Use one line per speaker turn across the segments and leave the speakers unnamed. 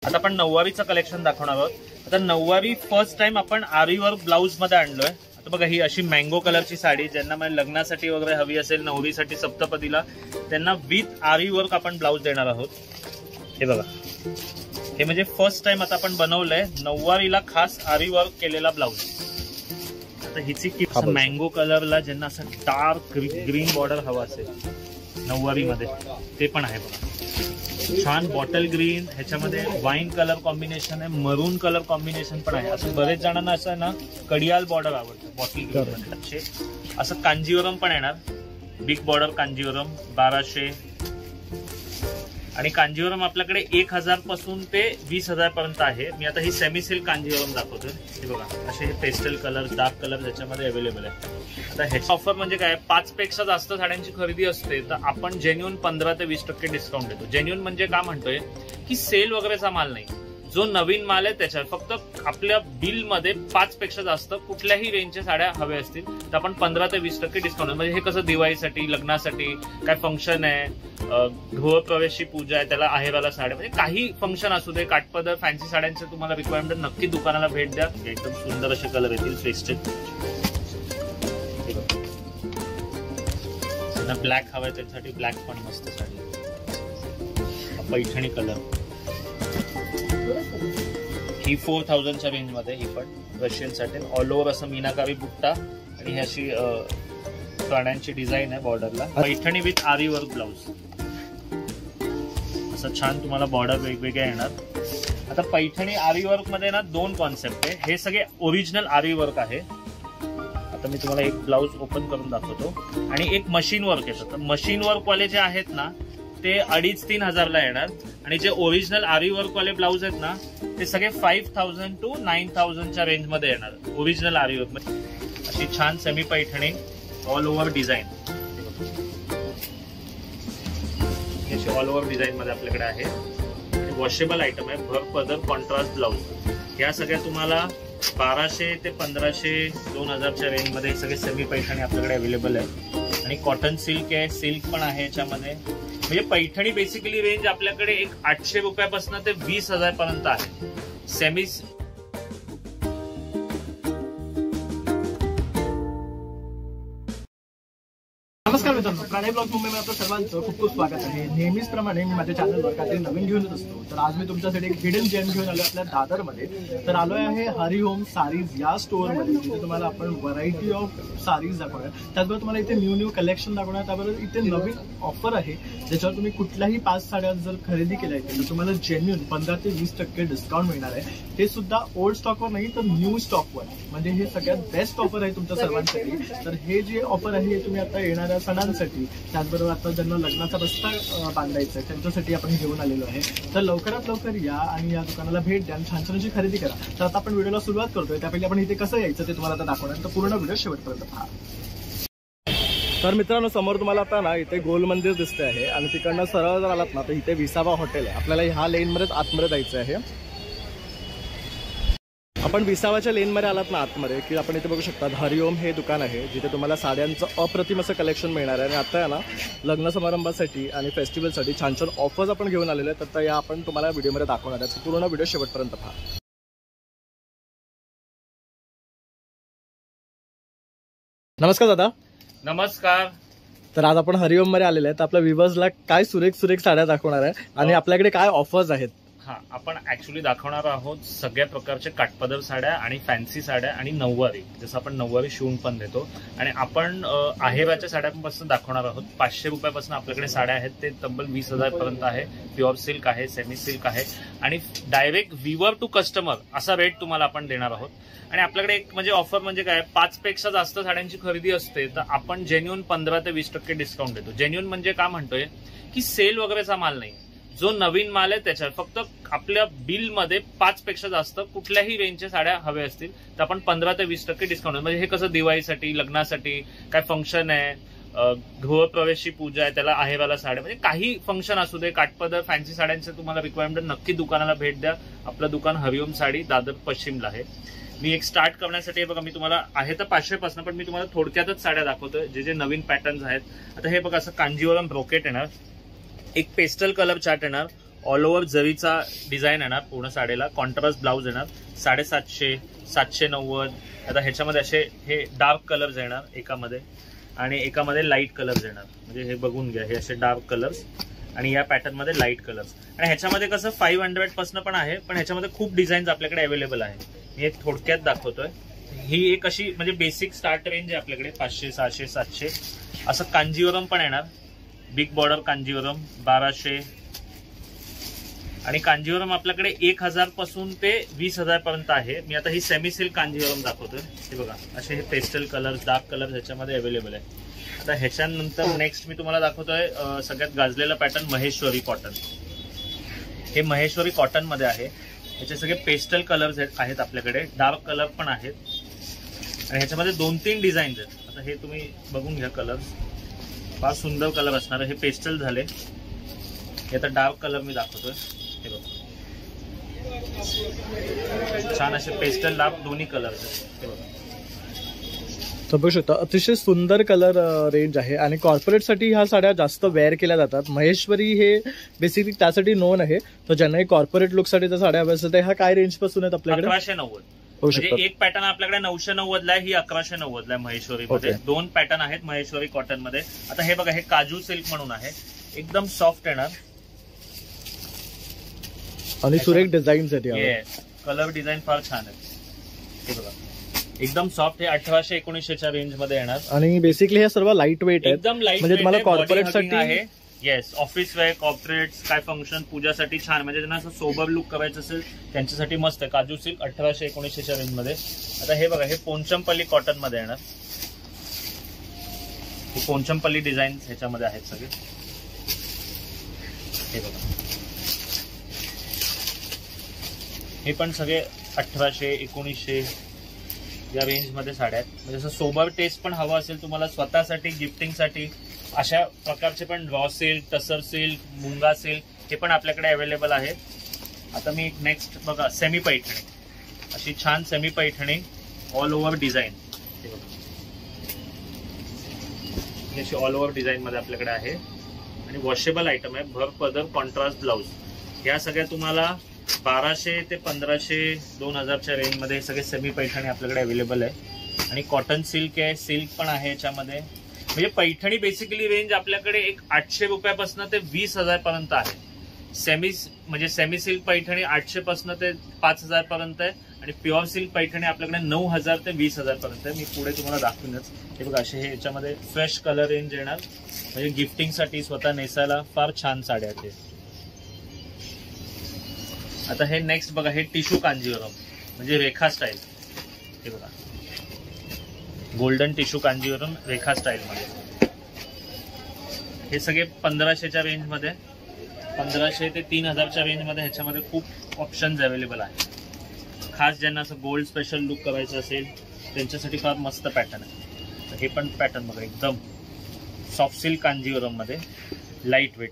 आता आपण नऊवारीचं कलेक्शन दाखवणार आहोत. आता नऊवारी फर्स्ट टाइम आपण आरी वर्क ब्लाउज मध्ये आणलोय. आता बघा ही अशी मँगो कलरची साडी, ज्यांना म्हणजे लग्नासाठी वगैरे हवी असेल, नवरीसाठी, सप्तपदीला, त्यांना विथ आरी वर्क आपण ब्लाउज देणार आहोत. हे बघा, हे म्हणजे फर्स्ट टाइम आता आपण बनवलंय नऊवारीला खास आरी वर्क केलेला ब्लाउज. आता हिची किट मँगो कलरला ज्यांना असं डार्क ग्रीन बॉर्डर हवा असेल नऊवारी मध्ये ते पण आहे बघा. छान बॉटल ग्रीन, ह्याच्यामध्ये वाईन कलर कॉम्बिनेशन आहे, मरून कलर कॉम्बिनेशन पण आहे. असं बरेच जणांना असं ना कडियाल बॉर्डर आवडतं बॉटल ग्रीन मध्ये. असं कांजीवरम पण येणार, बिग बॉर्डर कांजीवरम 1200. आणि कांजीवरम आपल्याकडे 1000 पासून ते 20,000 पर्यंत आहे. मी आता ही सेमी सिल्क कांजीवरम दाखवतोय. हे बघा असे हे पेस्टल कलर, डार्क कलर त्याच्यामध्ये अवेलेबल आहे. आता ह्याची ऑफर म्हणजे काय, 5 पेक्षा जास्त साड्यांची खरेदी असते तर आपण जेन्युन 15 ते 20% डिस्काउंट देतो. जेन्युन म्हणजे का म्हणतोय की सेल वगैरेचा माल नाही, जो नवीन माल आहे त्याच्यावर फक्त आपल्या बिल मध्ये 5 पेक्षा जास्त कुठल्याही रेंजच्या साड्या हव्या असतील तर आपण 15 ते 20% डिस्काउंट. म्हणजे हे कसं दिवाळीसाठी, लग्नासाठी, काय फंक्शन आहे, गृहप्रवेशची पूजा आहे, त्याला आहेराला साड्या, म्हणजे काही फंक्शन असू दे, काठपदर, फॅन्सी साड्यांचे तुम्हाला रिक्वायरमेंट नक्की दुकानाला भेट द्या. एकदम सुंदर असे कलर येतील पेस्टेड. ब्लॅक हवाय त्यासाठी ब्लॅक पण मस्त साडी. पैठणी कलर ही 4000च्या रेंज मध्ये. ही पण रशियन सॅटिन, ऑल ओव्हर असं मीनाकारी बुट्टा आणि ही अशी प्राण्यांची डिझाईन आहे बॉर्डरला. Paithani with aari work blouse. असं छान तुम्हाला बॉर्डर वेगवेगळ्या येणार. आता पैठणी आरी वर्क मध्ये ना 2 कॉन्सेप्ट आहे. हे सगळे ओरिजिनल आरी वर्क आहे. आता मी तुम्हाला एक ब्लाउज ओपन करून दाखवतो. आणि एक मशीन वर्क येतं. तर मशीन वर्क वाले जे आहेत ना ते 2,500-3 हजारला येणार. आणि जे ओरिजिनल आरी वर्क वाले ब्लाउज आहेत ना ते सगळे 5000 to 9000च्या रेंज मध्ये येणार. ओरिजिनल आरी वर्क मध्ये अशी छान semi Paithani all over design. अशी ऑल ओव्हर डिझाईन मध्ये आपल्याकडे आहे. आणि वॉशेबल आयटम आहे. भर पदर कॉन्ट्रास्ट ब्लाउज. या सगळ्या तुम्हाला 1200 ते 1500, 2000च्या रेंज मध्ये सगळे सेमी पैठणी आपल्याकडे अवेलेबल आहे. आणि कॉटन सिल्क आहे, सिल्क पण आहे याच्यामध्ये. म्हणजे पैठणी बेसिकली रेंज आपल्याकडे एक 800 रुपयापासून ते 20,000 पर्यंत आहे. सेमी
नमस्कार मित्रांनो, प्रणय ब्लॉग मुंबईमध्ये आपलं सर्वांचं खूप खूप स्वागत आहे. नेहमीच प्रमाणे मी माझ्या चॅनलवर काहीतरी नवीन घेऊनच असतो. तर आज मी तुमच्यासाठी एक हिडन जेम घेऊन आलो आपल्या दादरमध्ये. तर आलोय आहे हरिओम सारीज या स्टोअरमध्ये, जिथे तुम्हाला आपण व्हरायटी ऑफ सारीज दाखवणार. त्याचबरोबर तुम्हाला इथे न्यू कलेक्शन दाखवणार. त्याबरोबर इथे नवीन ऑफर आहे ज्याच्यावर तुम्ही कुठल्याही 5 साड्या जर खरेदी केल्या तर तुम्हाला जेन्युन 15 ते 20% डिस्काउंट मिळणार आहे. ते सुद्धा ओल्ड स्टॉकवर नाही तर न्यू स्टॉकवर. म्हणजे हे सगळ्यात बेस्ट ऑफर आहे तुमच्या सर्वांसाठी. तर हे जे ऑफर आहे हे तुम्ही आता येणाऱ्या सणांसाठी, त्याचबरोबर आता ज्यांना लग्नाचा रस्ता बांधायचा आहे त्यांच्यासाठी आपण घेऊन आलेलो आहे. तर लवकरात लवकर या आणि या दुकानाला भेट द्या आणि छान छानशी खरेदी करा. तर आता आपण व्हिडिओला सुरुवात करतोय. त्यापैकी आपण इथे कसं यायचं ते तुम्हाला आता दाखवणार. तर पूर्ण व्हिडिओ शेवटपर्यंत पहा. तर मित्रांनो, समोर तुम्हाला आता ना इथे गोल मंदिर दिसते आहे आणि तिकडनं सरळ जर आलात ना तर इथे विसावा हॉटेल आहे. आपल्याला ह्या लेनमध्येच आतमध्ये जायचं आहे. आपण विसावाच्या लेनमध्ये आलात ना आतमध्ये की आपण इथे बघू शकता हरिओम हे दुकान आहे, जिथे तुम्हाला साड्यांचं अप्रतिम असं कलेक्शन मिळणार आहे. आणि आता आहे ना लग्न समारंभासाठी आणि फेस्टिवलसाठी छान छान ऑफर्स आपण घेऊन आलेले आहेत. तर या आपण तुम्हाला व्हिडिओमध्ये दाखवणार आहे. पूर्ण व्हिडिओ शेवटपर्यंत पहा. नमस्कार दादा.
नमस्कार.
तर आज आपण हरिओम मध्ये आलेले आहेत. आपल्या व्ह्यूअर्सला काय सुरेख सुरेख साड्या दाखवणार आहे आणि आपल्याकडे काय ऑफर्स आहेत.
आपण ऍक्च्युली दाखवणार आहोत सगळ्या प्रकारचे काठपदर साड्या आणि फॅन्सी साड्या आणि नऊवारी, जसं आपण नऊवारी शिवून पण देतो. आणि आपण आहेराच्या साड्यांपासून दाखवणार आहोत. 500 रुपयापासून आपल्याकडे साड्या आहेत ते तब्बल 20,000 पर्यंत आहे. प्युअर सिल्क आहे, सेमी सिल्क आहे आणि डायरेक्ट व्हिवर टू कस्टमर असा रेट तुम्हाला आपण देणार आहोत. आणि आपल्याकडे एक म्हणजे ऑफर म्हणजे काय, 5 पेक्षा जास्त साड्यांची खरेदी असते तर आपण जेन्युन 15 ते 20% डिस्काउंट देतो. जेन्युन म्हणजे का म्हणतोय की सेल वगैरेचा माल नाही, जो नवीन माल आहे त्याच्यावर फक्त आपल्या बिल मध्ये 5 पेक्षा जास्त कुठल्याही रेंजच्या साड्या हव्या असतील तर आपण 15 ते 20% डिस्काउंट. म्हणजे हे कसं दिवाळीसाठी, लग्नासाठी, काय फंक्शन आहे, गृहप्रवेशची पूजा आहे, त्याला आहेराला साड्या, म्हणजे काही फंक्शन असू दे, काठपदर, फॅन्सी साड्यांचे तुम्हाला रिक्वायरमेंट नक्की दुकानाला भेट द्या. आपलं दुकान हरिओम साडी दादर पश्चिमला आहे. मी एक स्टार्ट करण्यासाठी बघा, मी तुम्हाला आहे तर 500 पासून, पण मी तुम्हाला थोडक्यातच साड्या दाखवतोय जे जे नवीन पॅटर्न्स आहेत. आता हे बघा असं कांजीवरम ब्रोकेट येणार, एक पेस्टल कलर चार्ट येणार, ऑल ओव्हर जरीचा डिझाईन येणार पूर्ण साडीला. कॉन्ट्रास्ट ब्लाऊज येणार. 750, 790. आता ह्याच्यामध्ये असे हे डार्क कलर्स येणार एकामध्ये आणि एकामध्ये लाईट कलर्स येणार. म्हणजे हे बघून घ्या, हे असे डार्क कलर्स आणि या पॅटर्न मध्ये लाईट कलर्स. आणि ह्याच्यामध्ये कसं 500 पासून पण आहे, पण ह्याच्यामध्ये खूप डिझाईन्स आपल्याकडे अवेलेबल आहे. मी एक थोडक्यात दाखवतोय. ही एक अशी म्हणजे बेसिक स्टार्ट रेंज आहे आपल्याकडे 500, 600, 700. असं कांजीवरम पण येणार. Big border Kanjeevaram 1200. आणि कांजीवरम आपल्याकडे 1000 पासून ते 20,000 पर्यंत आहे. मी आता ही सेमी सिल्क कांजीवरम दाखवतोय. हे बघा असे हे पेस्टल कलर्स, डार्क कलर्स ह्याच्यामध्ये अवेलेबल आहे. आता ह्याच्यानंतर नेक्स्ट मी तुम्हाला दाखवतोय सगळ्यात गाजलेलं पॅटर्न महेश्वरी कॉटन. हे महेश्वरी कॉटन मध्ये आहे. ह्याचे सगळे पेस्टल कलर्स आहेत आपल्याकडे, डार्क कलर पण आहेत आणि ह्याच्यामध्ये 2-3 डिझाईन्स आहेत. आता हे तुम्ही बघून घ्या कलर्स, फार सुंदर कलर असणार. हे पेस्टल झाले. हे आता डार्क कलर मी दाखवतोय. हे बघा छान असे पेस्टल डार्क दोन्ही कलर्स आहेत. हे बघा
बघू शकता अतिशय सुंदर कलर रेंज आहे आणि कॉर्पोरेटसाठी ह्या साड्या जास्त वेअर केल्या जातात. महेश्वरी हे बेसिकली त्यासाठी नोन आहे. तर ज्यांनाही कॉर्पोरेट लुकसाठी जर साड्या हव्या असतील तर ह्या काय रेंज पासून आहेत आपल्याकडे?
1190. म्हणजे एक पॅटर्न आपल्याकडे 990 ला आहे, ही 1190 ला आहे महेश्वरी मध्ये. 2 पॅटर्न आहेत महेश्वरी कॉटन मध्ये. आता हे बघा, हे काजू सिल्क म्हणून आहे, एकदम सॉफ्ट येणार
आणि सुरेख डिझाईन्स आहेत.
कलर डिझाईन फार छान आहे. हे बघा एकदम सॉफ्ट. हे 1800-1900च्या रेंज मध्ये येणार आणि
बेसिकली हे सर्व लाईट वेट आहे.
एकदम लाईट
म्हणजे तुम्हाला कॉर्पोरेट साठी
आहे. येस, ऑफिस वेअर, कॉर्पोरेट, काय फंक्शन, पूजासाठी छान. म्हणजे त्यांना असं सोबर लुक करायचं असेल त्यांच्यासाठी मस्त आहे. काजू सिल्क 1800-1900च्या रेंज मध्ये. आता हे बघा, हे पोंचमपल्ली कॉटन मध्ये येणार. हे पोंचमपल्ली डिझाईन ह्याच्यामध्ये आहेत सगळे. हे बघा, हे पण सगळे 1800-1900 या रेंज मध्ये साड्या आहेत. म्हणजे असं सोबर टेस्ट पण हवा असेल तुम्हाला स्वतःसाठी, गिफ्टिंगसाठी, अशा प्रकारचे पण रॉ सिल्क, टसर सिल्क, मुंगा सिल्क हे पण आपल्याकडे अवेलेबल आहे. आता मी नेक्स्ट बघा, सेमी पैठणी. अशी छान semi Paithani all over design. हे बघा अशी ऑल ओव्हर डिझाईन मध्ये आपल्याकडे आहे आणि वॉशेबल आयटम आहे. भर पदर, कॉन्ट्रास्ट ब्लाउज. ह्या सगळ्या तुम्हाला 1200 ते 1500, 2000च्या रेंज मध्ये सगळे सेमी पैठणी आपल्याकडे अवेलेबल आहे. आणि कॉटन सिल्क आहे, सिल्क पण आहे याच्यामध्ये. म्हणजे पैठणी बेसिकली रेंज आपल्याकडे एक 800 रुपयापासून ते 20,000 पर्यंत आहे. म्हणजे सेमी सिल्क पैठणी 800 पासून ते 5000 पर्यंत आहे आणि प्युअर सिल्क पैठणी आपल्याकडे 9000 ते 20,000 पर्यंत आहे. मी पुढे तुम्हाला दाखवूनच. हे बघा असे हे याच्यामध्ये फ्रेश कलर रेंज येणार. म्हणजे गिफ्टिंगसाठी, स्वतः नेसायला फार छान साड्या आहेत. आता हे नेक्स्ट बघा, हे टिश्यू कांजीवरम म्हणजे रेखा स्टाईल. हे बघा गोल्डन टिश्यू कांजीवरम रेखा स्टाईल मध्ये. हे सगळे 1500च्या रेंज मध्ये, 1500 ते 3000च्या रेंज मध्ये ह्याच्यामध्ये खूप ऑप्शन्स अवेलेबल आहेत. खास ज्यांना असं गोल्ड स्पेशल लुक करायचं असेल त्यांच्यासाठी फार मस्त पॅटर्न आहे. तर हे पण पॅटर्न बघा, एकदम सॉफ्ट सिल्क कांजीवरम मध्ये, लाईट वेट.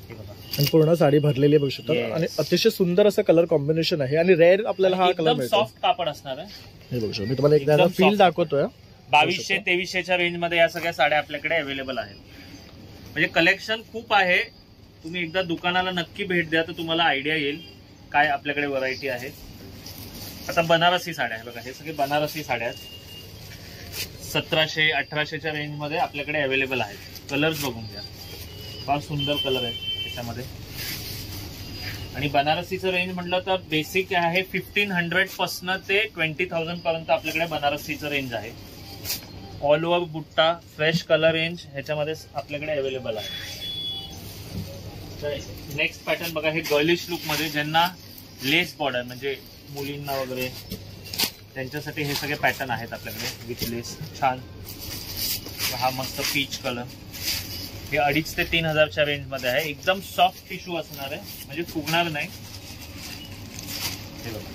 हे बघा
आणि पूर्ण साडी भरलेली बघू शकता. आणि अतिशय सुंदर असं कलर कॉम्बिनेशन आहे आणि रेअर आपल्याला हा कलर मिळतो.
सॉफ्ट कापड असणार आहे.
हे बघू शकता, मी तुम्हाला एकदा फील दाखवतोय.
2200-2300च्या रेंज मध्ये या सगळ्या साड्या आपल्याकडे अवेलेबल आहेत. म्हणजे कलेक्शन खूप आहे. तुम्ही एकदा दुकानाला नक्की भेट द्या तर तुम्हाला आयडिया येईल काय आपल्याकडे व्हरायटी आहे. आता बनारसी साड्या आहे बघा, हे सगळे बनारसी साड्या 1700-1800च्या रेंज मध्ये आपल्याकडे अवेलेबल आहेत. कलर्स बघून घ्या, फार सुंदर कलर आहेत त्याच्यामध्ये. आणि बनारसीचं रेंज म्हटलं तर बेसिक आहे 1500 पासून ते 20,000 पर्यंत आपल्याकडे बनारसीचं रेंज आहे. ऑल ओव्हर बुट्टा, फ्रेश कलर रेंज ह्याच्यामध्ये आपल्याकडे अवेलेबल आहे. नेक्स्ट पॅटर्न बघा, हे गर्लिश लुक मध्ये ज्यांना लेस बॉर्डर म्हणजे मुलींना वगैरे त्यांच्यासाठी हे सगळे पॅटर्न आहेत आपल्याकडे विथ लेस. छान हा मस्त पीच कलर. हे 2500 ते 3000च्या रेंज मध्ये आहे. एकदम सॉफ्ट टिश्यू असणार आहे, म्हणजे फुगणार नाही. हे बघा,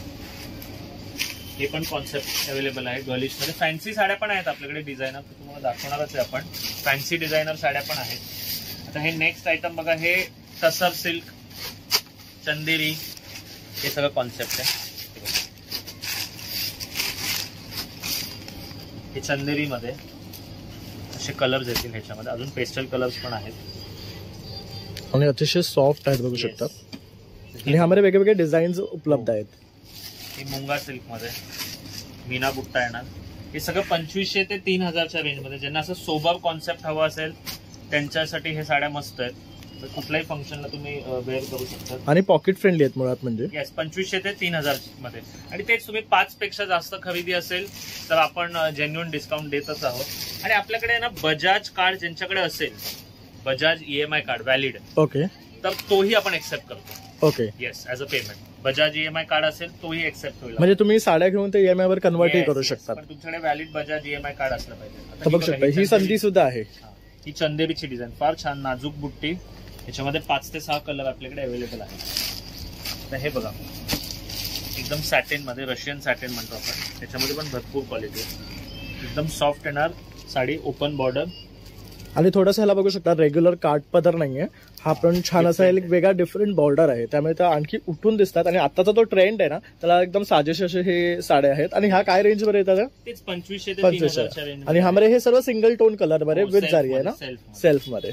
हे पण कॉन्सेप्ट अवेलेबल आहे गर्लिश मध्ये. फॅन्सी साड्या पण आहेत आपल्याकडे डिझायनर, तुम्हाला दाखवणारच आहे आपण. फॅन्सी डिझायनर साड्या पण आहेत. आता हे नेक्स्ट आयटम बघा, हे टसर सिल्क, चंदेरी, हे सगळं कॉन्सेप्ट आहे. हे चंदेरी मध्ये असे कलर्स येतील ह्याच्यामध्ये. अजून पेस्टल कलर्स पण आहेत.
आणि अतिशय सॉफ्ट आहेत बघू शकता. आणि ह्यामध्ये वेगवेगळे डिझाईन्स उपलब्ध आहेत.
ही मुंगा सिल्क मध्ये मीना बुट्टा येणार. हे सगळं 2500 ते 3000च्या रेंज मध्ये. ज्यांना असं सोबर कॉन्सेप्ट हवा असेल त्यांच्यासाठी हे साड्या मस्त आहेत. तर कुठल्याही फंक्शनला तुम्ही वेअर करू शकता.
आणि पॉकेट फ्रेंडली आहेत मुळात म्हणजे.
येस 2500 ते 3000 मध्ये. आणि तेच तुम्ही 5 पेक्षा जास्त खरेदी असेल तर आपण जेन्युइन डिस्काउंट देतच आहोत. आणि आपल्याकडे ना बजाज कार्ड ज्यांच्याकडे असेल, Bajaj EMI card valid,
okay,
तर तोही आपण एक्सेप्ट करतो.
Okay,
yes as a payment. Bajaj EMI card असेल तोही एक्सेप्ट होईल.
म्हणजे तुम्ही साड्या घेऊन ते EMI वर कन्वर्टही करू शकता.
पण तुमच्याकडे व्हॅलिड बजाज EMI कार्ड असलं पाहिजे.
तर बघू शकता ही संधी सुद्धा आहे.
ही चंदेरीची डिझाईन फार छान नाजूक बुट्टी. याच्यामध्ये 5 ते 6 कलर आपल्याकडे अवेलेबल आहे. तर हे बघा एकदम सॅटिन मध्ये, रशियन सॅटिन म्हणतो आपण. त्याच्यामध्ये पण भरपूर क्वालिटी आहे. एकदम सॉफ्ट येणार साडी, ओपन बॉर्डर.
आणि थोडंसं ह्याला बघू शकता रेग्युलर काठ पदर नाहीये, हा पण छान असा एक वेगळा डिफरंट बॉर्डर आहे. त्यामुळे त्या आणखी उठून दिसतात. आणि आताचा तो ट्रेंड आहे ना त्याला एकदम साजेसे असे हे साड्या आहेत. आणि ह्या काय रेंज मध्ये येतात?
तेच 2500 ते 3000च्या रेंज.
आणि ह्यामध्ये हे सर्व सिंगल टोन कलर मध्ये विथ जारी आहे ना, सेल्फ मध्ये.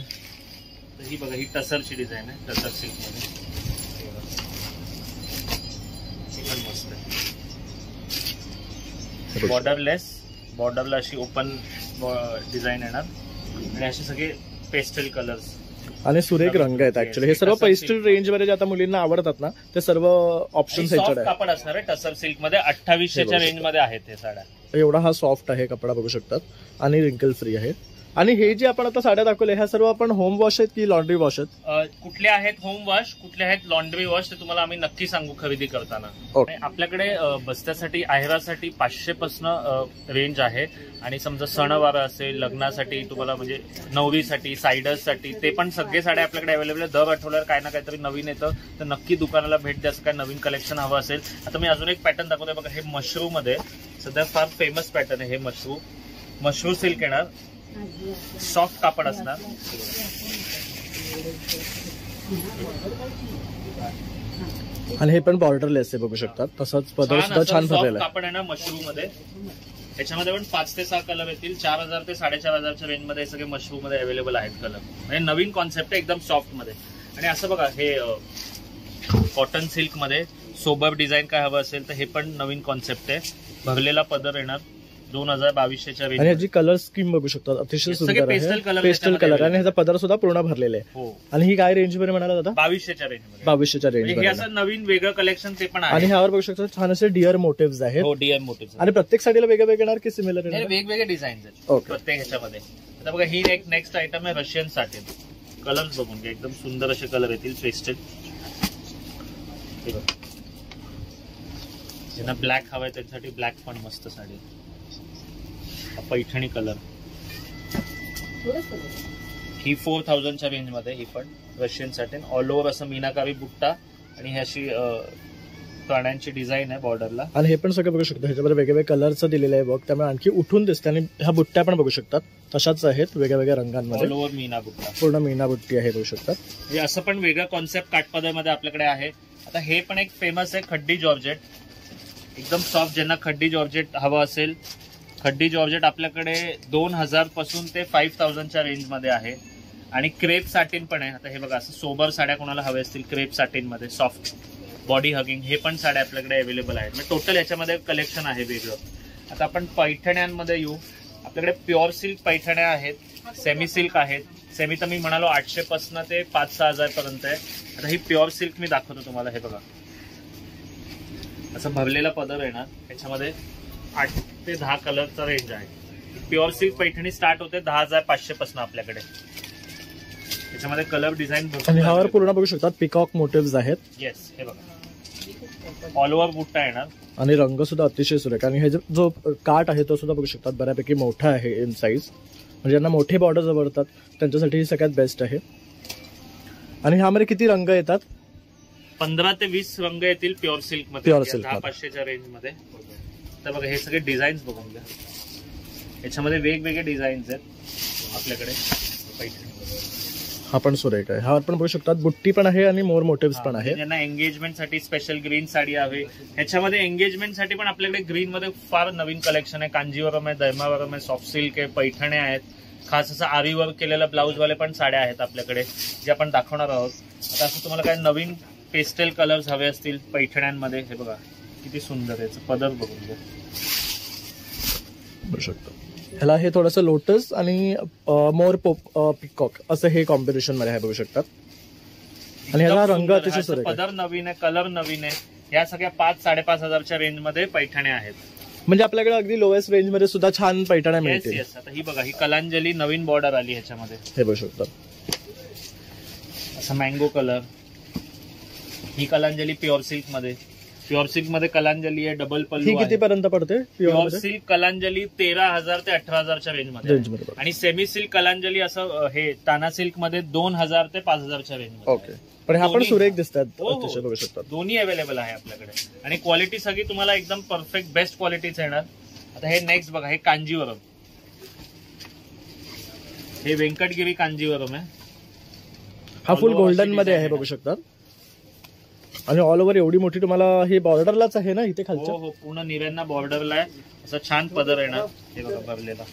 ही बघा ही टसरची डिझाईन आहे, टसर सिल्क मध्ये. मस्त आहे. बॉर्डरलेस, बॉर्डरला अशी ओपन डिझाईन येणार. आणि असे सगळे पेस्टल कलर्स
आणि सुरेख रंग आहेत. ऍक्च्युअली हे सर्व पेस्टल रेंज मध्ये जे आता मुलींना आवडतात ना ते सर्व ऑप्शन्स ह्याच्याकडे
कापड असणार आहे. टसर सिल्क मध्ये 2800च्या रेंज मध्ये आहेत हे साड्या.
एवढा हा सॉफ्ट आहे कपडा बघू शकतात. आणि रिंकल फ्री आहे. आणि हे जे आपण आता साड्या दाखवल्या ह्या सर्व आपण होम वॉश आहेत की लॉन्ड्री वॉश आहेत?
कुठले आहेत होम वॉश, कुठले आहेत लॉन्ड्री वॉश, ते तुम्हाला आम्ही नक्की सांगू खरेदी करताना. आपल्याकडे बस्त्यासाठी, आहेरासाठी 500 पासून रेंज आहे. आणि समजा सणवार असेल, लग्नासाठी, तुम्हाला म्हणजे नवरीसाठी, सायडर्ससाठी, ते पण सगळे साड्या आपल्याकडे अवेलेबल आहे. दर आठवड्यावर काही ना काहीतरी नवीन येतं. तर नक्की दुकानाला भेट द्या. काय नवीन कलेक्शन हवं असेल. आता मी अजून एक पॅटर्न दाखवतोय बघा. हे मशरूम मध्ये सध्या फार फेमस पॅटर्न आहे. हे मशरूम सिल्क येणार. सॉफ्ट कापड असणार.
आणि हे पण बॉर्डरलेस आहे बघू शकतात. तसंच पदर सुद्धा छान भरलेला आहे.
कापड आहे ना मशरूम मध्ये. याच्यामध्ये पण 5 ते 6 कलर येतील. 4000 ते 4500च्या रेंज मध्ये सगळे मशरूम मध्ये अवेलेबल आहेत कलर. म्हणजे नवीन कॉन्सेप्ट आहे एकदम सॉफ्ट मध्ये. आणि असं बघा हे कॉटन सिल्क मध्ये सोबर डिझाईन काय हवं असेल तर हे पण नवीन कॉन्सेप्ट आहे. भरलेला पदर येणार. 2200च्या रेंज.
आणि ह्याची कलर स्कीम बघू शकतात. अतिशय सुंदर आहे. Pastel colour. आणि ह्याचा पदर सुद्धा पूर्ण भरलेला आहे.
हो.
आणि ही काय रेंज मध्ये म्हणाला दादा?
2200च्या रेंज मध्ये.
2200च्या रेंज मध्ये.
हे असं नवीन वेगळं कलेक्शन ते पण आहे.
आणि ह्यावर बघू शकता छान असे डिअर मोटिव्स आहेत.
हो, डिअर मोटिव्स.
आणि प्रत्येक साडीला वेगळं येणार की सिमिलर येणार?
वेगवेगळे डिझाईन्स आहेत प्रत्येक ह्याच्यामध्ये. आता बघा ही एक नेक्स्ट आयटम आहे रशियन सॅटिन. कलर्स बघून घ्या. एकदम सुंदर असे कलर येतील पेस्टल. ज्यांना ब्लॅक हवाय त्याच्यासाठी ब्लॅक पण मस्त साडी. पैठणी कलर. ही 4000च्या रेंज मध्ये. ही पण रशियन सॅटिन. ऑल ओव्हर असं मीनाकारी बुट्टा. आणि ही अशी प्राण्यांची डिझाईन आहे बॉर्डरला. आणि
हे पण सगळं बघू शकतो. ह्याच्यामध्ये वेगवेगळ्या कलरचं दिलेलं आहे बघ. त्यामुळे आणखी उठून दिसते. आणि ह्या बुट्ट्या पण बघू शकतात तशाच आहेत वेगवेगळ्या रंगांमध्ये.
ऑल ओव्हर मीना बुट्टा.
पूर्ण मीना बुट्टी आहे बघू शकतात.
हे असं पण वेगळं कॉन्सेप्ट काठपदर मध्ये आपल्याकडे आहे. आता हे पण एक फेमस आहे खड्डी जॉर्जेट. एकदम सॉफ्ट. ज्यांना खड्डी जॉर्जेट हवं असेल, खड्डी जॉर्जेट आपल्याकडे 2000 पासून ते 5000च्या रेंज मध्ये आहे. आणि क्रेप सॅटिन पण आहे. आता हे बघा असं सोबर साड्या कोणाला हव्या असतील क्रेप सॅटिन मध्ये सॉफ्ट बॉडी हगिंग, हे पण साड्या आपल्याकडे अवेलेबल आहेत. म्हणजे टोटल याच्यामध्ये कलेक्शन आहे वेगळं. आता आपण पैठण्यांमध्ये येऊ. आपल्याकडे प्युअर सिल्क पैठण्या आहेत, सेमी सिल्क आहेत. सेमी तर मी म्हणालो 800 पासून ते 5-6 हजार पर्यंत आहे. आता ही प्युअर सिल्क मी दाखवतो तुम्हाला. हे बघा असं भरलेला पदर येणार. त्याच्यामध्ये 8 ते 10 कलरचा रेंज आहे. प्युअर सिल्क पैठणी स्टार्ट होते 10,500 पासून आपल्याकडे. त्याच्यामध्ये कलर डिझाईन
आणि ह्यावर पूर्ण बघू शकतात पिकॉक मोटिव्स आहेत.
येस हे बघा ऑल ओव्हर बुट्टा येणार.
आणि रंग सुद्धा अतिशय सुरेख. आणि हे जो काठ आहे तो सुद्धा बघू शकतात बऱ्यापैकी मोठा आहे इन साईज. म्हणजे ज्यांना मोठे बॉर्डर्स आवडतात त्यांच्यासाठी ही सगळ्यात बेस्ट आहे. आणि ह्यामध्ये किती रंग येतात?
15 ते 20 रंग येतील प्युअर सिल्क मध्ये. 10,500च्या रेंज मध्ये. तर बघा हे सगळे डिझाईन्स बघून घ्या. याच्यामध्ये वेगवेगळे डिझाईन्स आहेत आपल्याकडे.
हा पण सुरेख आहे. हा पण बघू शकतात बुट्टी पण आहे आणि मोर मोटिव्स पण आहे.
ज्यांना एंगेजमेंट साठी स्पेशल ग्रीन साडी हवी, ह्याच्यामध्ये एंगेजमेंट साठी पण आपल्याकडे ग्रीन मध्ये फार नवीन कलेक्शन आहे. कांजीवरम आहे, दैमावरम आहे, सॉफ्ट सिल्क आहे, पैठणे आहेत, खास असं आरी वर्क केलेला ब्लाऊज वाले पण साड्या आहेत आपल्याकडे, जे आपण दाखवणार आहोत. आता असं तुम्हाला काय नवीन पेस्टल कलर्स हवे असतील पैठण्यांमध्ये, हे बघा किती सुंदर याचं पदर बघून घ्या,
बघू शकतो. ह्याला हे थोडंसं लोटस आणि मोर पिकॉक असं हे कॉम्बिनेशन मध्ये आहे, बघू शकतात. आणि ह्याला रंग अतिशय सुरेख आहे.
पदर नवीन आहे, कलर नवीन आहे. या सगळ्या 5-5,500च्या रेंज मध्ये पैठण्या आहेत.
म्हणजे आपल्याकडे अगदी लोएस्ट रेंज मध्ये सुद्धा छान पैठण्या मिळतील.
येस. आता ही बघा, ही कलांजली नवीन बॉर्डर आली ह्याच्यामध्ये, हे
बघू शकतात.
असं मँगो कलर. ही कलांजली प्युअर सिल्क मध्ये, प्युअर सिल्क मध्ये कलांजली आहे, डबल पल्लू.
किती पर्यंत पडते
प्युअर सिल्क कलांजली? 13,000 ते 18,000च्या रेंज मध्ये. आणि सेमी सिल्क कलांजली असं हे ताना सिल्क मध्ये 2,000 ते 5,000च्या रेंज मध्ये.
ओके, पण ह्या पण सुरेख दिसतात, बघू शकतात.
दोन्ही अवेलेबल आहे आपल्याकडे. आणि क्वालिटी सगळी तुम्हाला एकदम परफेक्ट बेस्ट क्वालिटीच येणार. आता हे नेक्स्ट बघा, हे कांजीवरम, हे व्यंकटगिरी कांजीवरम आहे. हा
फुल गोल्डन मध्ये आहे, बघू शकतात. आणि ऑल ओव्हर एवढी मोठी तुम्हाला हे बॉर्डरलाच आहे ना इथे खालच्या?
हो, पूर्ण निऱ्यांना बॉर्डरला आहे. असं छान पदर येणार, हे बघा भरलेला,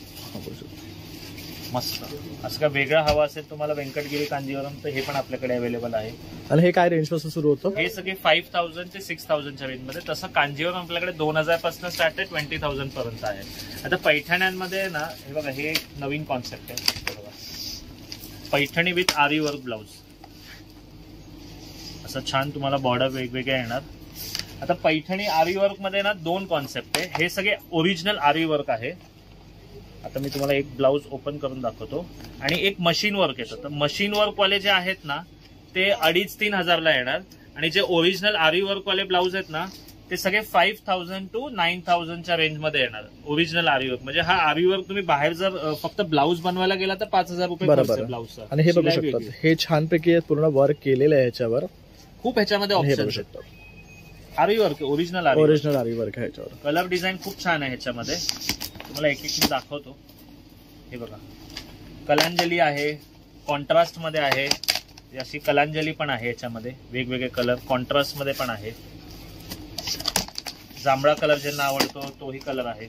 मस्त. असं का वेगळा हवा असेल तुम्हाला व्यंकटगिरी कांजीवरम, तर हे पण आपल्याकडे अवेलेबल आहे.
आणि हे काय रेंज पासून सुरू होतं?
हे सगळे 5,000 ते 6,000च्या रेंज मध्ये. तसं कांजीवरम आपल्याकडे 2,000 पासून स्टार्ट आहे, 20,000 पर्यंत आहे. आता पैठण्यांमध्ये ना, हे बघा, हे नवीन कॉन्सेप्ट आहे. Paithani with aari work blouse, असं छान तुम्हाला बॉर्डर वेगवेगळ्या येणार. आता पैठणी आरी वर्क मध्ये ना 2 कॉन्सेप्ट आहे. हे सगळे ओरिजिनल आरी वर्क आहे. आता मी तुम्हाला एक ब्लाउज ओपन करून दाखवतो. आणि एक मशीन वर्क येतं. तर मशीन वर्क वाले जे आहेत ना, ते 2,500-3 हजारला येणार. आणि जे ओरिजिनल आरी वर्क वाले ब्लाउज आहेत ना, ते सगळे 5,000 to 9,000च्या रेंज मध्ये येणार. ओरिजिनल आरी वर्क म्हणजे हा आरी वर्क तुम्ही बाहेर जर फक्त ब्लाउज बनवायला गेला तर 5,000 रुपये ब्लाउजचा.
आणि हे बघू शकतात, हे छानपैकी पूर्ण वर्क केलेलं आहे ह्याच्यावर.
खूप ह्याच्यामध्ये ऑप्शन शकतो. आरी वर्क, ओरिजिनल आरी
वर्क आहे ह्याच्यावर.
कलर डिझाईन खूप छान आहे ह्याच्यामध्ये. तुम्हाला एक एक दाखवतो. हे बघा, कलांजली आहे, कॉन्ट्रास्ट मध्ये आहे. अशी कलांजली पण आहे याच्यामध्ये, वेगवेगळे कलर कॉन्ट्रास्ट मध्ये पण आहे. जांभळा कलर ज्यांना आवडतो तोही कलर आहे.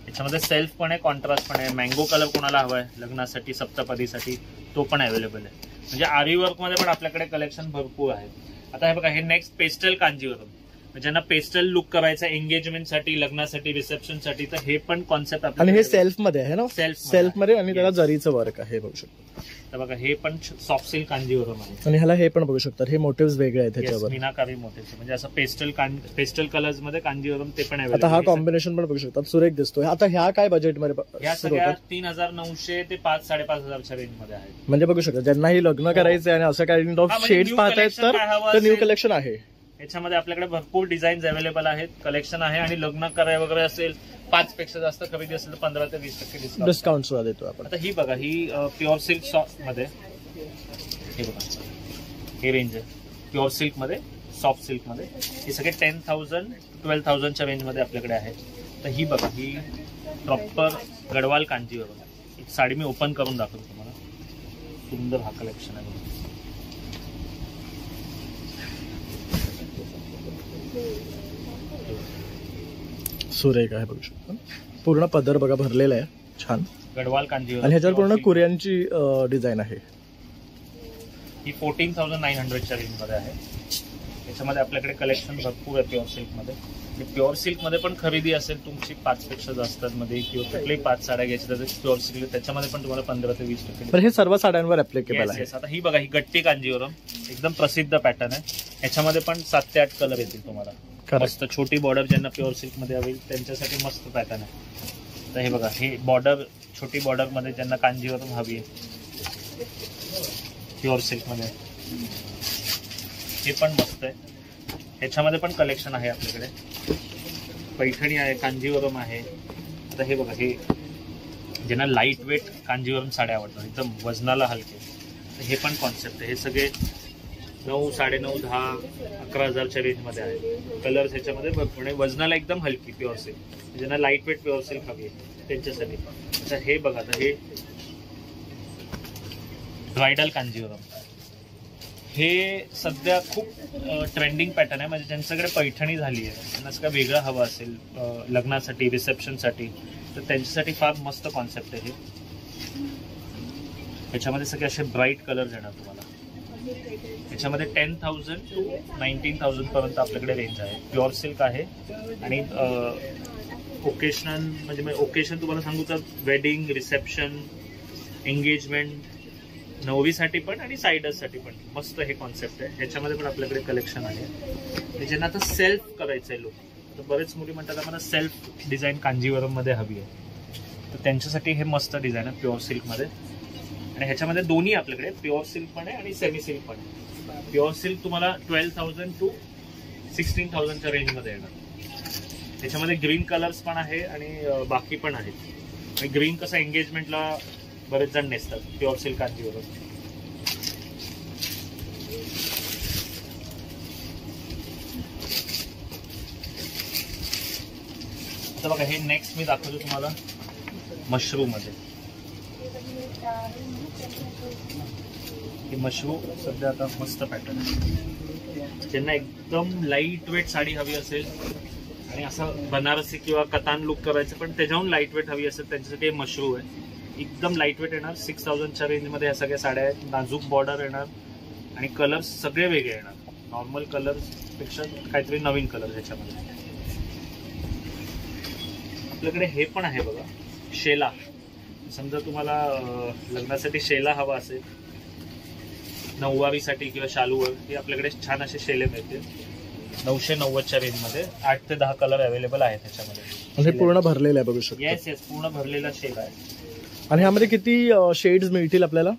याच्यामध्ये सेल्फ पण आहे, कॉन्ट्रास्ट पण आहे. मँगो कलर कोणाला हवाय लग्नासाठी, सप्तपदीसाठी, तो पण अवेलेबल आहे. म्हणजे आरी वर्क मध्ये पण आपल्याकडे कलेक्शन भरपूर आहे. आता हे बघा, हे नेक्स्ट पेस्टल कांजीवरम, ज्यांना पेस्टल लुक करायचा एंगेजमेंटसाठी, लग्नासाठी, रिसेप्शनसाठी, तर हे पण कॉन्सेप्ट.
आणि हे सेल्फ मध्ये आहे ना? सेल्फ मध्ये, आणि त्याला जरीचं वर्क आहे, बघू शकतो.
तर बघा, हे पण सॉफ्ट सिल्क कांजीवरम आहे.
आणि ह्याला हे पण बघू शकतात, हे मोटिव्स वेगळे आहेत त्याच्यावर,
मीनाकारी मोटिव्स. म्हणजे असं पेस्टल कलर्स मध्ये कांजीवरम ते पण आहे.
आता हा कॉम्बिनेशन पण बघू शकतात, सुरेख दिसतोय. आता ह्या काय बजेट मध्ये?
ह्या सगळ्या 3,900 ते 5,000-5,500च्या रेंज मध्ये आहेत. म्हणजे
बघू शकता, ज्यांनाही लग्न करायचंय आणि असं काइंड ऑफ शेड्स पाहतायत तर न्यू कलेक्शन आहे.
याच्यामध्ये आपल्याकडे भरपूर डिझाईन्स अवेलेबल आहेत, कलेक्शन आहे. आणि लग्न कराय वगैरे असेल, 5 पेक्षा जास्त खरेदी असेल तर 15 ते 20%
डिस्काउंट सुद्धा देतो आपण.
आता ही बघा, ही प्युअर सिल्क सॉफ्ट मध्ये, हे बघा, हे रेंज आहे प्युअर सिल्क मध्ये, सॉफ्ट सिल्क मध्ये. हे सगळे 10,000 to 12,000च्या रेंज मध्ये आपल्याकडे आहे. तर ही बघा, ही प्रॉपर गडवाल कांजीवरम. एक साडी मी ओपन करून दाखवतो तुम्हाला. सुंदर हा कलेक्शन आहे.
सुरेख आहे, बघू शकता. पूर्ण पदर बघा भरलेला आहे, छान
गडवाल कांजीवरम.
आणि ह्याच्यावर पूर्ण कुरियनची डिझाईन आहे.
ही 14,900च्या रेंज मध्ये आहे. याच्यामध्ये आपल्याकडे कलेक्शन भरपूर आहे प्युअर सिल्क मध्ये. प्युअर सिल्क मध्ये पण खरेदी असेल तुमची 5 पेक्षा जास्त मध्ये, किंवा कुठल्याही 5 साड्या घ्यायच्या तर प्युअर सिल्क, त्याच्यामध्ये पण तुम्हाला 15 ते 20%.
हे सर्व साड्यांवर ऍप्लिकेबल आहे.
आता ही बघा, ही गट्टी कांजीवरम, एकदम प्रसिद्ध पॅटर्न आहे. याच्यामध्ये पण 7 ते 8 कलर येतील तुम्हाला. मस्त छोटी बॉर्डर ज्यांना प्युअर सिल्क मध्ये हवी त्यांच्यासाठी मस्त पॅटर्न आहे. तर हे बघा, हे बॉर्डर, छोटी बॉर्डर मध्ये ज्यांना कांजीवरम हवी प्युअर सिल्क मध्ये, हे पण मस्त आहे. ह्याच्यामध्ये पण कलेक्शन आहे आपल्याकडे. पैठणी आहे, कांजीवरम आहे. आता हे बघा, हे ज्यांना लाईट वेट कांजीवरम साड्या आवडतात, एकदम वजनाला हलके, हे पण कॉन्सेप्ट आहे. हे सगळे 9, 9.5, 10, 11,000च्या रेंज मध्ये आहे. कलर्स ह्याच्यामध्ये भरपूर. वजनाला एकदम हलकी प्युअर सिल्क, ज्यांना लाईट वेट प्युअर सिल्क हवी आहे त्यांच्यासाठी. आता हे बघा, आता हे ब्रायडल कांजीवरम, हे सध्या खूप ट्रेंडिंग पॅटर्न आहे. म्हणजे ज्यांच्याकडे पैठणी झाली आहे, त्यांना असं काय वेगळं हवं असेल लग्नासाठी, रिसेप्शनसाठी, तर त्यांच्यासाठी फार मस्त कॉन्सेप्ट आहे हे. ह्याच्यामध्ये सगळे असे ब्राईट कलर येणार तुम्हाला. ह्याच्यामध्ये 10,000 to 19,000 पर्यंत आपल्याकडे रेंज आहे. प्युअर सिल्क आहे आणि ओकेशनल म्हणजे ओकेशन तुम्हाला सांगू तर वेडिंग, रिसेप्शन, एंगेजमेंट, नवरीसाठी पण आणि सायडर्ससाठी पण मस्त हे कॉन्सेप्ट आहे. ह्याच्यामध्ये पण आपल्याकडे कलेक्शन आहे. ज्यांना आता सेल्फ करायचं आहे लुक, तर बरेच मुली म्हणतात आम्हाला सेल्फ डिझाईन कांजीवरममध्ये हवी आहे, तर त्यांच्यासाठी हे मस्त डिझाईन आहे प्युअर सिल्कमध्ये. आणि ह्याच्यामध्ये दोन्ही आपल्याकडे प्युअर सिल्क पण आहे आणि सेमी सिल्क पण आहे. प्युअर सिल्क तुम्हाला 12,000 to 16,000च्या रेंजमध्ये येणार. त्याच्यामध्ये ग्रीन कलर्स पण आहे आणि बाकी पण आहेत. आणि ग्रीन कसं एंगेजमेंटला बरेच जण नेसतात प्युअर सिल्क कांजीवरम. आता बघा हे नेक्स्ट मी दाखवतो तुम्हाला मशरूम मध्ये. ही मशरूम सध्या आता मस्त पॅटर्न आहे. ज्यांना एकदम लाईट वेट साडी हवी असेल आणि असं बनारसी किंवा कतान लुक करायचं पण त्याच्याहून लाईट वेट हवी असेल त्यांच्यासाठी हे मशरूम आहे. एकदम लाईट वेट येणार. 6,000च्या रेंजमध्ये ह्या सगळ्या साड्या आहेत. नाजूक बॉर्डर येणार आणि कलर्स सगळे वेगळे येणार. नॉर्मल कलर्स पेक्षा काहीतरी नवीन कलर ह्याच्यामध्ये. आपल्याकडे हे पण आहे बघा शेला. समजा तुम्हाला लग्नासाठी शेला हवा असेल, नऊवारीसाठी किंवा शालूवर, हे आपल्याकडे छान असे शेले मिळतील 990च्या रेंजमध्ये. 8 ते 10 कलर अवेलेबल आहेत त्याच्यामध्ये.
पूर्ण भरलेलं आहे बघू शकतो.
येस येस, पूर्ण भरलेला शेला आहे.
आणि ह्यामध्ये किती शेड्स मिळतील आपल्याला?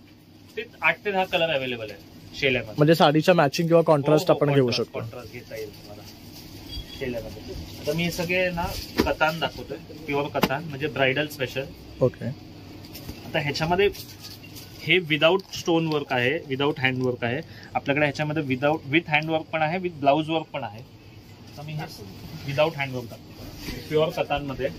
ते
8 ते 10 कलर अवेलेबल आहे शेल्यामध्ये.
म्हणजे साडीच्या मॅचिंग किंवा कॉन्ट्रास्ट आपण घेऊ शकतो.
कॉन्ट्रास्ट घेता येईल तुम्हाला शेल्यामध्ये. आता मी हे सगळे ना कतान दाखवतोय, प्युअर कतान म्हणजे ब्रायडल स्पेशल.
ओके.
आता ह्याच्यामध्ये हे विदाऊट स्टोन वर्क आहे, विदाऊट हँड वर्क आहे आपल्याकडे. ह्याच्यामध्ये विथ हँड वर्क पण आहे, विथ ब्लाऊज वर्क पण आहे. तर मी हे विदाऊट हँड वर्क दाखवतो प्युअर कतानमध्ये.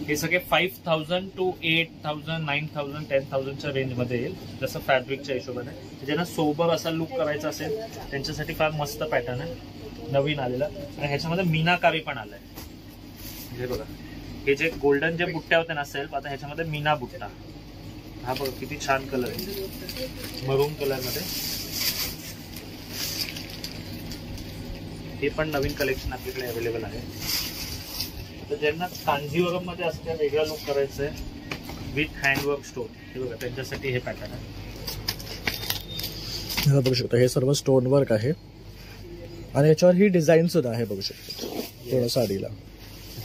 हे सगळे 5,000 to 8,000, 9,000, 10,000च्या रेंजमध्ये येईल, जसं फॅब्रिकच्या हिशोबाने. ज्यांना सोबर असा लुक करायचा असेल त्यांच्यासाठी फार मस्त पॅटर्न आहे, नवीन आलेला. आणि ह्याच्यामध्ये मीनाकारी पण आलाय. हे बघा, हे जे गोल्डन जे बुट्ट्या होते ना सेल्फ, आता ह्याच्यामध्ये मीना बुट्टा. हा बघा किती छान कलर आहे, मरून कलर मध्ये. हे पण नवीन कलेक्शन आपल्याकडे अवेलेबल आहे. तर ज्यांना कांजीवरम मध्ये असल्या वेगळा लुक करायचंय विथ हँडवर्क स्टोन, हे बघा त्यांच्यासाठी हे पॅटर्न आहे.
बघू शकता हे सर्व स्टोन वर्क आहे आणि याच्यावर ही डिझाईन सुद्धा आहे बघू शकतो पूर्ण साडीला.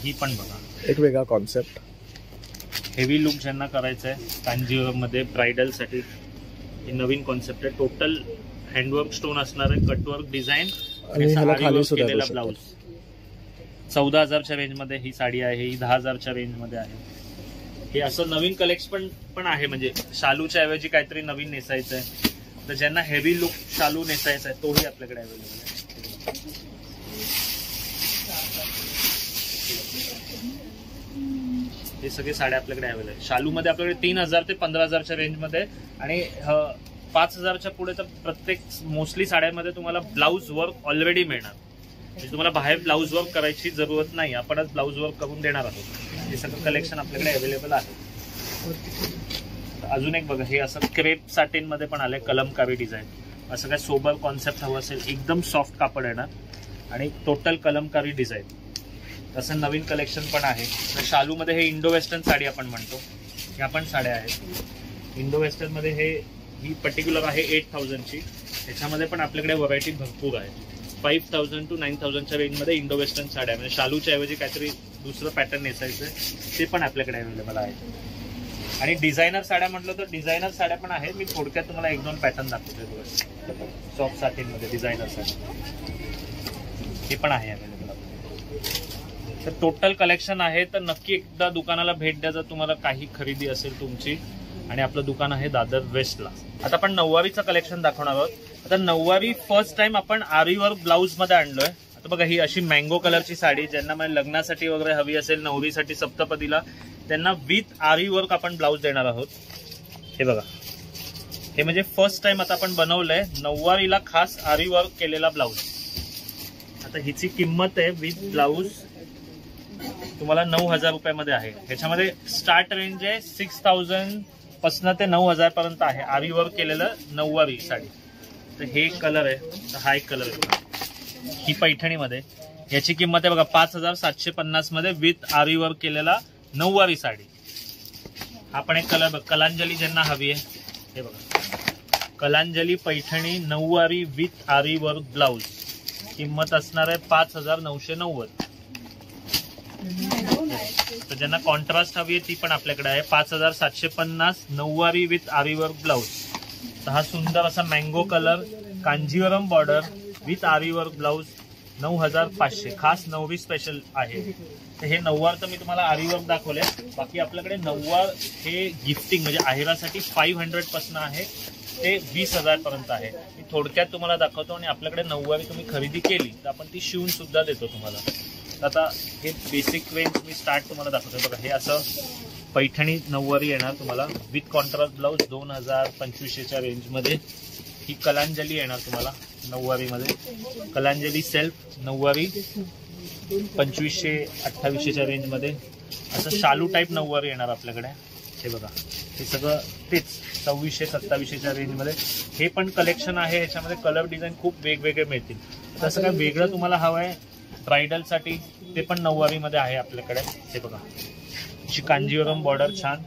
ही पण बघा
एक वेगळा कॉन्सेप्ट.
हेवी लुक ज्यांना करायचं आहे कांजीवरम मध्ये ब्रायडलसाठी, हे नवीन कॉन्सेप्ट आहे. टोटल हँडवर्क स्टोन असणार आहे, कटवर्क डिझाईन
आणि ह्याला खाली सुद्धा
ब्लाऊज. 14,000च्या रेंजमध्ये ही साडी आहे, ही 10,000च्या रेंजमध्ये आहे. हे असं नवीन कलेक्शन पण आहे, म्हणजे शालूच्या ऐवजी काहीतरी नवीन नेसायचं आहे. तर ज्यांना हेवी लुक शालू नेसायचा आहे तोही आपल्याकडे अवेलेबल आहे. हे सगळे साड्या आपल्याकडे अवेलेबल आहे. शालूमध्ये आपल्याकडे 3,000 ते 15,000च्या रेंजमध्ये आणि 5,000च्या पुढे तर प्रत्येक मोस्टली साड्यांमध्ये तुम्हाला ब्लाऊज वर्क ऑलरेडी मिळणार. म्हणजे तुम्हाला बाहेर ब्लाऊज वर्क करायची जरूरत नाही, आपणच ब्लाऊज वर्क करून देणार आहोत. हे सगळं कलेक्शन आपल्याकडे अवेलेबल आहे. अजून एक बघा, हे असं क्रेप सॅटिन मध्ये पण आलंय, कलमकारी डिझाईन. असं काय सोबर कॉन्सेप्ट हवं असेल, एकदम सॉफ्ट कापड येणार आणि टोटल कलमकारी डिझाईन, तसं नवीन कलेक्शन पण आहे. शालूमध्ये हे इंडो वेस्टर्न साडी आपण म्हणतो, ह्या पण साड्या आहेत. इंडो वेस्टर्न मध्ये ही पर्टिक्युलर आहे 8,000ची. ह्याच्यामध्ये पण आपल्याकडे व्हरायटी भरपूर आहे. 5,000 to 9,000च्या रेंजमध्ये इंडो वेस्टर्न साड्या, म्हणजे शालूच्या ऐवजी काहीतरी दुसरं पॅटर्न नेसायचं ते पण आपल्याकडे अवेलेबल आहे. आणि डिझायनर साड्या म्हटलं तर डिझायनर साड्या पण आहेत. मी थोडक्यात तुम्हाला 1-2 पॅटर्न दाखवतोय. सॉफ्ट सॅटिनमध्ये डिझायनर साड्या हे पण आहे अवेलेबल. तर टोटल कलेक्शन आहे, तर नक्की एकदा दुकानाला भेट द्या जर तुम्हाला काही खरेदी असेल तुमची. आणि आपलं दुकान आहे दादर वेस्टला. आता आपण नऊवारीचं कलेक्शन दाखवणार आहोत. आता नऊवारी फर्स्ट टाइम आपण आरी वर्क ब्लाऊज मध्ये आणलोय. आता बघा ही अशी मँगो कलरची साडी, ज्यांना म्हणजे लग्नासाठी वगैरे हवी असेल, नवरीसाठी सप्तपदीला, त्यांना विथ आरी वर्क आपण ब्लाऊज देणार आहोत. हे बघा, हे म्हणजे फर्स्ट टाइम आता आपण बनवलंय नऊवारीला खास आरी वर्क केलेला ब्लाऊज. आता हिची किंमत आहे विथ ब्लाऊज तुम्हाला 9,000 रुपयामध्ये आहे. ह्याच्यामध्ये स्टार्ट रेंज आहे 6,000 पासून ते 9,000 पर्यंत आहे. आरी वर्क केलेलं नऊवारी साडी. तर हे कलर आहे, तर हा एक कलर आहे ही पैठणीमध्ये. याची किंमत आहे बघा 5,750 मध्ये विथ आरी वर्क केलेला नऊवारी साडी. हा पण एक कलर बघ, कलांजली ज्यांना हवी आहे हे बघा, कलांजली पैठणी नऊवारी विथ आरी वर्क ब्लाउज. किंमत असणार आहे 5,990. तर ज्यांना कॉन्ट्रास्ट हवी आहे ती पण आपल्याकडे आहे 5,750 नऊवारी विथ आरी वर्क ब्लाउज. तर हा सुंदर असा mango colour Kanjeevaram border with aari work blouse 9,500 खास नवरी स्पेशल आहे. तर हे नऊवार तर मी तुम्हाला आरी वर्क दाखवले. बाकी आपल्याकडे नऊवार हे गिफ्टिंग म्हणजे आहेरासाठी 500 पासून आहे ते 20,000 पर्यंत आहे. मी थोडक्यात तुम्हाला दाखवतो आणि आपल्याकडे नऊवारी तुम्ही खरेदी केली तर आपण ती शिवून सुद्धा देतो तुम्हाला. आता हे बेसिक रेंज मी स्टार्ट तुम्हाला दाखवतो बघा. हे असं पैठणी नऊवारी येणार तुम्हाला विथ कॉन्ट्रास्ट ब्लाउज 2,025च्या रेंजमध्ये. ही कलांजली येणार तुम्हाला नऊवारीमध्ये, कलांजली सेल्फ नऊवारी 2500-2800च्या रेंजमध्ये. असं शालू टाईप नऊवारी येणार आपल्याकडे. हे बघा हे सगळं तेच 2600-2700च्या रेंजमध्ये. हे पण कलेक्शन आहे, ह्याच्यामध्ये कलर डिझाईन खूप वेगवेगळे मिळतील. तसं काय वेगळं तुम्हाला हवं आहे ब्रायडलसाठी ते पण नऊवारीमध्ये आहे आपल्याकडे. हे बघा अशी कांजीवरम बॉर्डर छान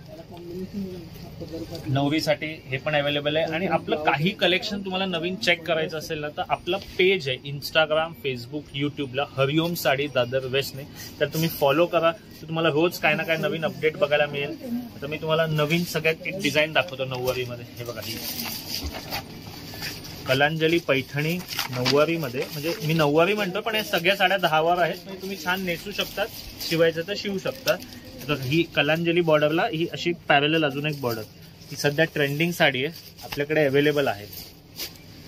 नवरीसाठी हे पण अवेलेबल आहे. आणि आपलं काही कलेक्शन तुम्हाला नवीन चेक करायचं असेल ना तर आपलं पेज आहे इंस्टाग्राम, फेसबुक, युट्यूबला हरिओम साडी दादर वेस्टने. तर तुम्ही फॉलो करा, तर तुम्हाला रोज काय ना काय नवीन अपडेट बघायला मिळेल. तर मी तुम्हाला नवीन सगळ्यात एक डिझाईन दाखवतो नऊवारीमध्ये. हे बघा ही कलांजली पैठणी नऊवारीमध्ये, म्हणजे मी नऊवारी म्हणतो पण या सगळ्या साड्या 10 वार आहेत. म्हणजे तुम्ही छान नेसू शकतात, शिवायचं तर शिवू शकता. ही कलांजली बॉर्डरला ही अशी पॅरलल अजून एक बॉर्डर. ही सध्या ट्रेंडिंग साडी आहे, आपल्याकडे अवेलेबल आहे.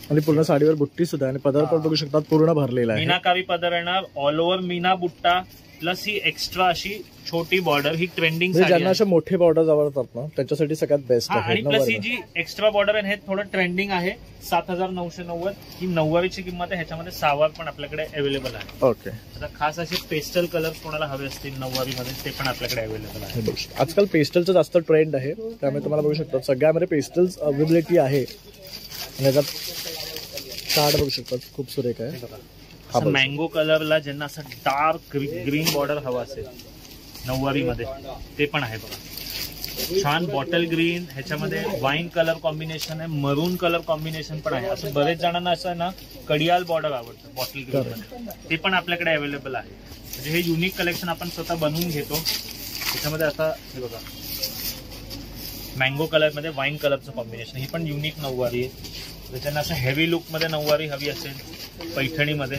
आणि पूर्ण साडीवर बुट्टी सुद्धा आणि पदर पण बघू शकतात पूर्ण भरलेला आहे.
मीनाकारी पदर येणार ऑल ओव्हर मीना बुट्टा प्लस ही एक्स्ट्रा अशी छोटी बॉर्डर. ही ट्रेंडिंग साडी,
ज्यांना अशा मोठे बॉर्डर आवडतात ना त्यांच्यासाठी सगळ्यात बेस्ट आहे.
आणि प्लस ही जी एक्स्ट्रा बॉर्डर आहे हे थोडं ट्रेंडिंग आहे 7,990. ही नऊवारीची किंमत आहे. ह्याच्यामध्ये 6 वार पण आपल्याकडे अवेलेबल आहे.
ओके.
आता खास असे पेस्टल कलर कोणाला हवे असतील नऊवारीमध्ये ते पण आपल्याकडे अवेलेबल आहे.
आजकाल पेस्टलचं जास्त ट्रेंड आहे, त्यामुळे तुम्हाला बघू शकता सगळ्यामध्ये पेस्टल्स अवेलेबिलिटी आहे. आणि याच्यात कार्ड बघू शकतात खूप सुरेख आहे.
मँगो कलरला ज्यांना असं डार्क ग्रीन बॉर्डर हवा असेल नऊवारीमध्ये ते पण आहे बघा. छान बॉटल ग्रीन, ह्याच्यामध्ये वाईन कलर कॉम्बिनेशन आहे, मरून कलर कॉम्बिनेशन पण आहे. असं बरेच जणांना असं ना कडियाल बॉर्डर आवडतं बॉटल ग्रीन मध्ये, ते पण आपल्याकडे अवेलेबल आहे. म्हणजे हे युनिक कलेक्शन आपण स्वतः बनवून घेतो. त्याच्यामध्ये आता हे बघा मँगो कलर मध्ये वाईन कलरचं कॉम्बिनेशन. ही पण युनिक नऊवारी आहे. त्याच्यानं असं हेवी लुक मध्ये नऊवारी हवी असेल पैठणीमध्ये,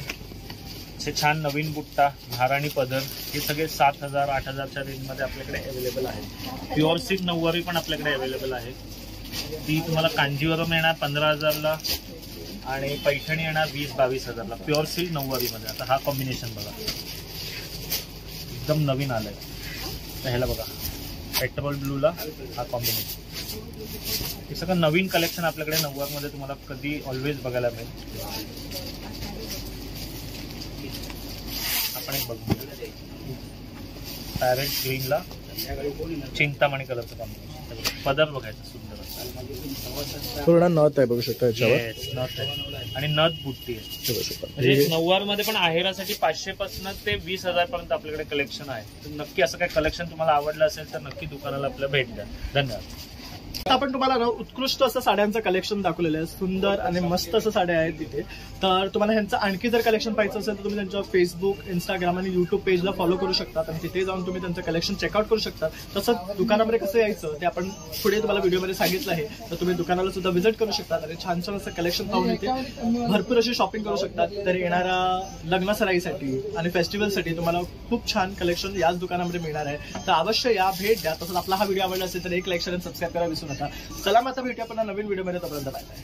असे छान नवीन बुट्टा, महाराणी पदर, हे सगळे 7,000-8,000च्या रेंजमध्ये आपल्याकडे अवेलेबल आहे. प्युअर सिल्क नऊवारी पण आपल्याकडे अवेलेबल आहे. ती तुम्हाला कांजीवरम येणार 15,000ला आणि पैठणी येणार 20-22,000ला प्युअर सिल्क नऊवारीमध्ये. आता हा कॉम्बिनेशन बघा एकदम नवीन आलाय. तर ह्याला बघा पेट्रोल ब्लूला हा कॉम्बिनेशन. हे सगळं नवीन कलेक्शन आपल्याकडे नऊवारमध्ये तुम्हाला कधी ऑलवेज बघायला मिळेल. आपण एक बघू पॅरेट ग्रीनला चिंतामणी कलरचं कॉम्बिनेशन. पदर बघायचं सुंदर असं
पूर्ण नथ आहे बघू शकता याच्यावर.
नथ आहे आणि नथ बुट्टी आहे. नऊवारमध्ये पण आहेरासाठी 500 पासून ते 20,000 पर्यंत आपल्याकडे कलेक्शन आहे. तर नक्की असं काही कलेक्शन तुम्हाला आवडलं असेल तर नक्की दुकानाला आपल्याला भेट द्या. धन्यवाद. आपण तुम्हाला ना उत्कृष्ट असं साड्यांचं कलेक्शन दाखवलेलं आहे. सुंदर आणि मस्त असं साड्या आहेत तिथे. तर तुम्हाला ह्यांचं आणखी जर कलेक्शन पाहिजे असेल तर तुम्ही त्यांच्या फेसबुक, इंस्टाग्राम आणि युट्यूब पेजला फॉलो करू शकता आणि तिथे जाऊन तुम्ही त्यांचं कलेक्शन चेकआउट करू शकता. तसंच दुकानामध्ये कसं यायचं ते आपण पुढे तुम्हाला व्हिडिओमध्ये सांगितलं आहे. तर तुम्ही दुकानाला सुद्धा व्हिजिट करू शकता आणि छान छान असं कलेक्शन पाहून इथे भरपूर अशी शॉपिंग करू शकतात. तर येणाऱ्या लग्नसराईसाठी आणि फेस्टिवलसाठी तुम्हाला खूप छान कलेक्शन याच दुकानामध्ये मिळणार आहे. तर अवश्य या, भेट द्या. तसंच आपला हा व्हिडिओ आवडला असेल तर एक लाईक, शेअर आणि सबस्क्राईब करायला विसरू नका. चला मग आता भेटूया आपण नवीन व्हिडिओमध्ये. तोपर्यंत बाय बाय.